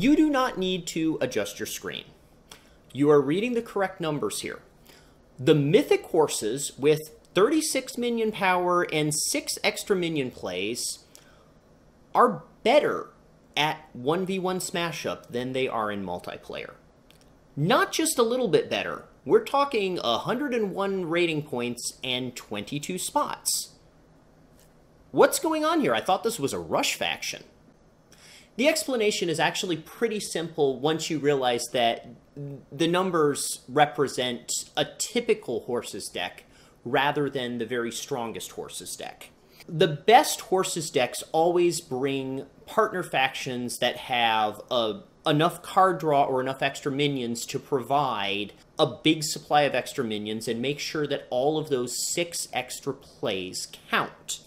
You do not need to adjust your screen. You are reading the correct numbers here. The mythic horses with 36 minion power and 6 extra minion plays are better at 1v1 smash up than they are in multiplayer. Not just a little bit better. We're talking 101 rating points and 22 spots. What's going on here? I thought this was a rush faction. The explanation is actually pretty simple once you realize that the numbers represent a typical horses deck rather than the very strongest horses deck. The best horses decks always bring partner factions that have enough card draw or enough extra minions to provide a big supply of extra minions and make sure that all of those 6 extra plays count.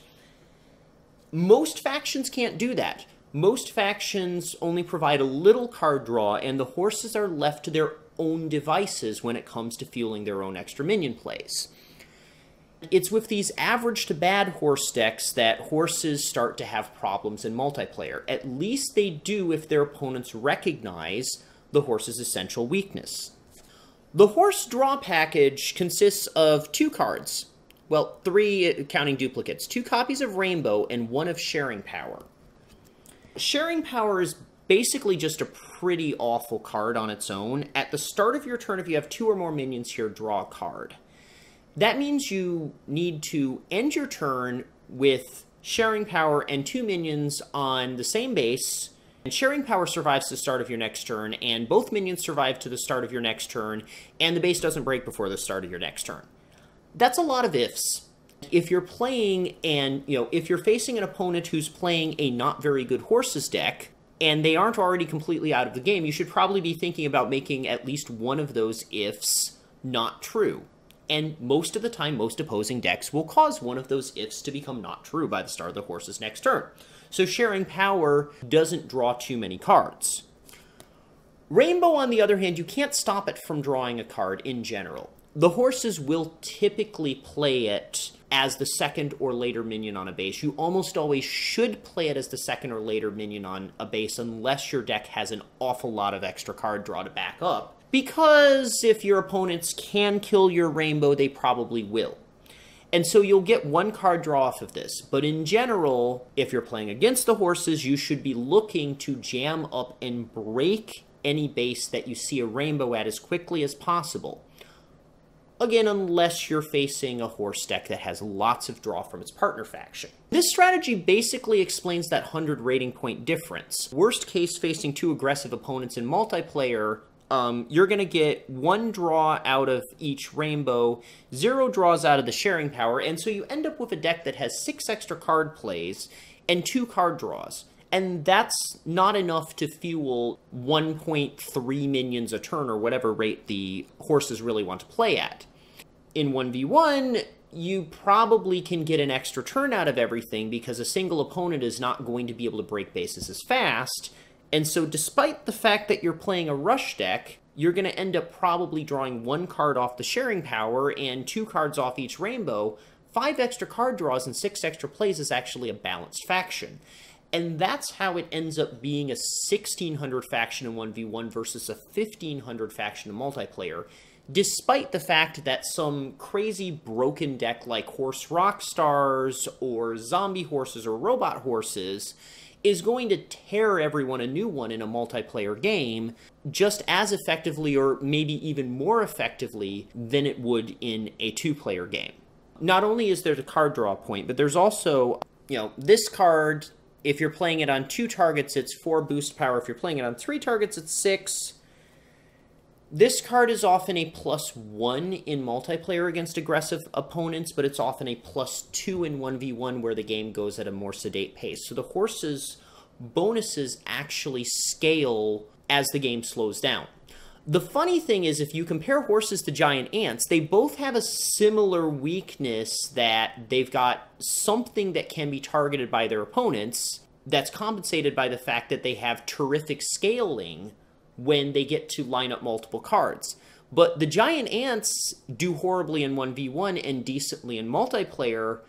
Most factions can't do that. Most factions only provide a little card draw, and the horses are left to their own devices when it comes to fueling their own extra minion plays. It's with these average to bad horse decks that horses start to have problems in multiplayer. At least they do if their opponents recognize the horse's essential weakness. The horse draw package consists of 2 cards. Well, 3 counting duplicates. 2 copies of Rainbow and 1 of Sharing Power. Sharing Power is basically just a pretty awful card on its own. At the start of your turn, if you have 2 or more minions here, draw a card. That means you need to end your turn with Sharing Power and 2 minions on the same base. And Sharing Power survives to the start of your next turn, and both minions survive to the start of your next turn, and the base doesn't break before the start of your next turn. That's a lot of ifs. If you're playing and, if you're facing an opponent who's playing a not very good horses deck, and they aren't already completely out of the game, you should probably be thinking about making at least one of those ifs not true. And most of the time, most opposing decks will cause one of those ifs to become not true by the start of the horse's next turn. So Sharing Power doesn't draw too many cards. Rainbow, on the other hand, you can't stop it from drawing a card in general. The horses will typically play it as the second or later minion on a base. You almost always should play it as the second or later minion on a base unless your deck has an awful lot of extra card draw to back up. Because if your opponents can kill your Rainbow, they probably will. And so you'll get 1 card draw off of this. But in general, if you're playing against the horses, you should be looking to jam up and break any base that you see a Rainbow at as quickly as possible. Again, unless you're facing a horse deck that has lots of draw from its partner faction. This strategy basically explains that 100 rating point difference. Worst case, facing 2 aggressive opponents in multiplayer, you're going to get 1 draw out of each Rainbow, 0 draws out of the Sharing Power, and so you end up with a deck that has 6 extra card plays and 2 card draws. And that's not enough to fuel 1.3 minions a turn or whatever rate the horses really want to play at. In 1v1, you probably can get an extra turn out of everything because a single opponent is not going to be able to break bases as fast. And so despite the fact that you're playing a rush deck, you're going to end up probably drawing 1 card off the Sharing Power and 2 cards off each Rainbow. 5 extra card draws and 6 extra plays is actually a balanced faction. And that's how it ends up being a 1600 faction in 1v1 versus a 1500 faction in multiplayer, despite the fact that some crazy broken deck like Horse Rockstars or Zombie Horses or Robot Horses is going to tear everyone a new one in a multiplayer game just as effectively or maybe even more effectively than it would in a 2-player game. Not only is there the card draw point, but there's also, this card. If you're playing it on 2 targets, it's 4 boost power. If you're playing it on 3 targets, it's 6. This card is often a +1 in multiplayer against aggressive opponents, but it's often a +2 in 1v1 where the game goes at a more sedate pace. So the horse's bonuses actually scale as the game slows down. The funny thing is, if you compare horses to giant ants, they both have a similar weakness that they've got something that can be targeted by their opponents that's compensated by the fact that they have terrific scaling when they get to line up multiple cards. But the giant ants do horribly in 1v1 and decently in multiplayer,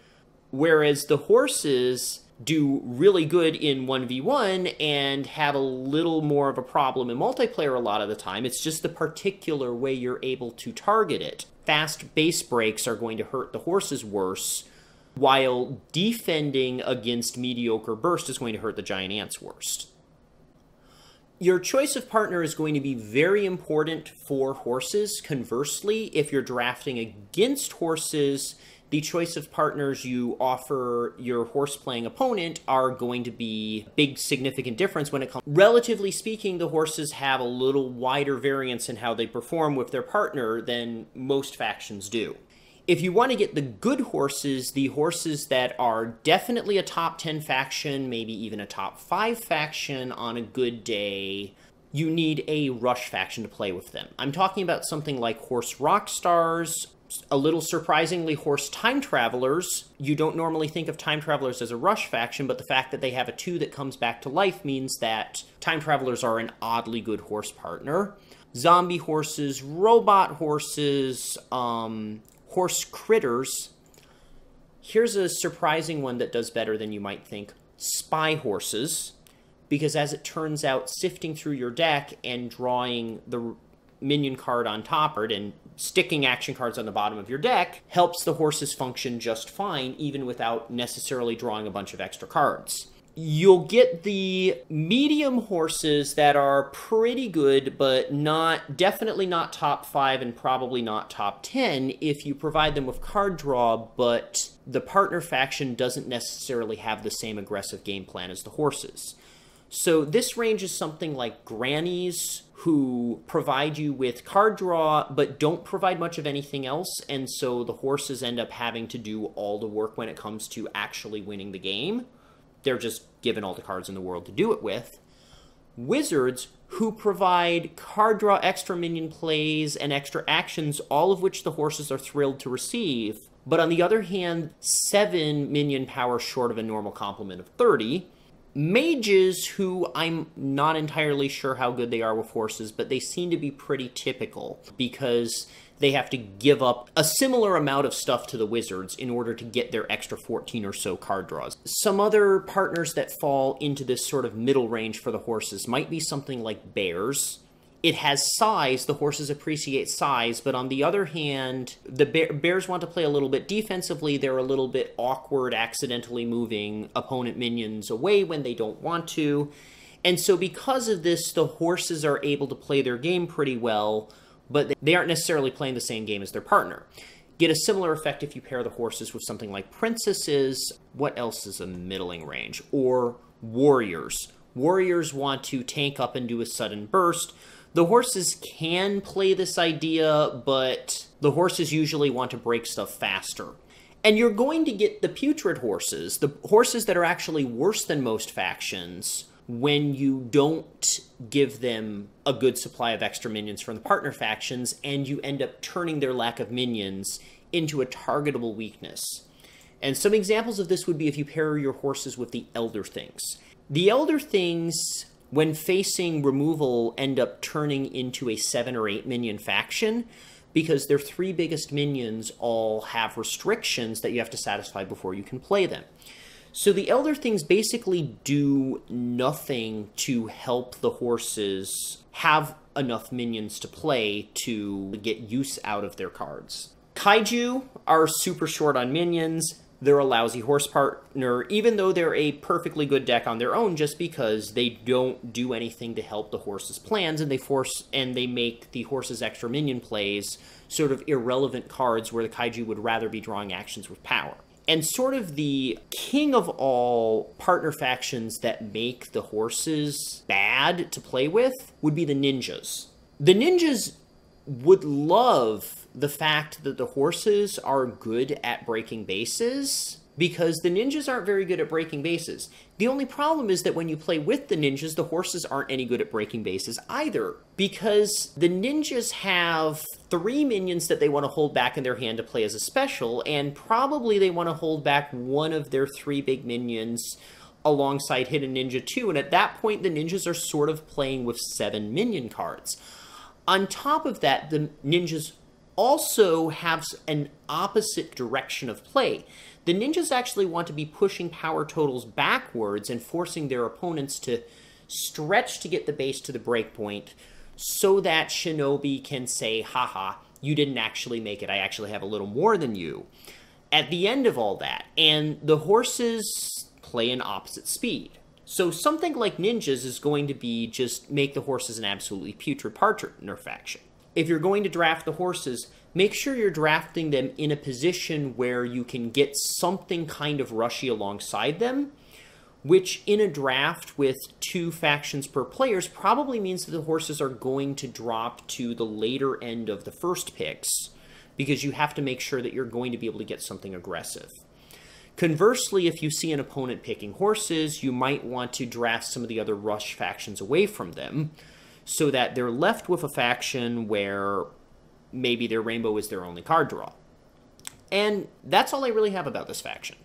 whereas the horses do really good in 1v1 and have a little more of a problem in multiplayer a lot of the time. It's just the particular way you're able to target it. Fast base breaks are going to hurt the horses worse, while defending against mediocre burst is going to hurt the giant ants worst. Your choice of partner is going to be very important for horses. Conversely, if you're drafting against horses, the choice of partners you offer your horse-playing opponent are going to be a big significant difference when it comes. Relatively speaking, the horses have a little wider variance in how they perform with their partner than most factions do. If you want to get the good horses, the horses that are definitely a top 10 faction, maybe even a top 5 faction on a good day, you need a rush faction to play with them. I'm talking about something like horse rock stars, a little surprisingly horse time travelers. You don't normally think of time travelers as a rush faction, but the fact that they have a 2 that comes back to life means that time travelers are an oddly good horse partner. Zombie horses, robot horses, horse critters. Here's a surprising one that does better than you might think. Spy horses, because as it turns out, sifting through your deck and drawing the minion card on top of it and sticking action cards on the bottom of your deck helps the horses function just fine, even without necessarily drawing a bunch of extra cards. You'll get the medium horses that are pretty good, but definitely not top 5 and probably not top 10 if you provide them with card draw, but the partner faction doesn't necessarily have the same aggressive game plan as the horses. So this range is something like grannies who provide you with card draw, but don't provide much of anything else, and so the horses end up having to do all the work when it comes to actually winning the game. They're just given all the cards in the world to do it with. Wizards, who provide card draw, extra minion plays, and extra actions, all of which the horses are thrilled to receive. But on the other hand, 7 minion power short of a normal complement of 30. Mages, who I'm not entirely sure how good they are with horses, but they seem to be pretty typical because they have to give up a similar amount of stuff to the wizards in order to get their extra 14 or so card draws. Some other partners that fall into this sort of middle range for the horses might be something like bears. It has size, the horses appreciate size, but on the other hand, the bears want to play a little bit defensively. They're a little bit awkward, accidentally moving opponent minions away when they don't want to. And so because of this, the horses are able to play their game pretty well, but they aren't necessarily playing the same game as their partner. Get a similar effect if you pair the horses with something like princesses. What else is a middling range? Or warriors. Warriors want to tank up and do a sudden burst. The horses can play this idea, but the horses usually want to break stuff faster. And you're going to get the putrid horses, the horses that are actually worse than most factions, when you don't give them a good supply of extra minions from the partner factions, and you end up turning their lack of minions into a targetable weakness. And some examples of this would be if you pair your horses with the Elder Things. The Elder Things, when facing removal, end up turning into a 7 or 8 minion faction because their 3 biggest minions all have restrictions that you have to satisfy before you can play them. So the Elder Things basically do nothing to help the horses have enough minions to play to get use out of their cards. Kaiju are super short on minions. They're a lousy horse partner, even though they're a perfectly good deck on their own, just because they don't do anything to help the horse's plans, and they make the horse's extra minion plays sort of irrelevant cards where the Kaiju would rather be drawing actions with power. And sort of the king of all partner factions that make the horses bad to play with would be the ninjas. The ninjas would love the fact that the horses are good at breaking bases, because the ninjas aren't very good at breaking bases. The only problem is that when you play with the ninjas, the horses aren't any good at breaking bases either, because the ninjas have 3 minions that they want to hold back in their hand to play as a special, and probably they want to hold back one of their 3 big minions alongside Hidden Ninja 2, and at that point the ninjas are sort of playing with 7 minion cards. On top of that, the ninjas also have an opposite direction of play. The ninjas actually want to be pushing power totals backwards and forcing their opponents to stretch to get the base to the breakpoint so that shinobi can say, haha, you didn't actually make it, I actually have a little more than you at the end of all that. And the horses play an opposite speed. So something like ninjas is going to be just make the horses an absolutely putrid partner faction. If you're going to draft the horses, make sure you're drafting them in a position where you can get something kind of rushy alongside them, which in a draft with 2 factions per players probably means that the horses are going to drop to the later end of the first picks, because you have to make sure that you're going to be able to get something aggressive. Conversely, if you see an opponent picking horses, you might want to draft some of the other rush factions away from them so that they're left with a faction where maybe their rainbow is their only card draw. And that's all I really have about this faction.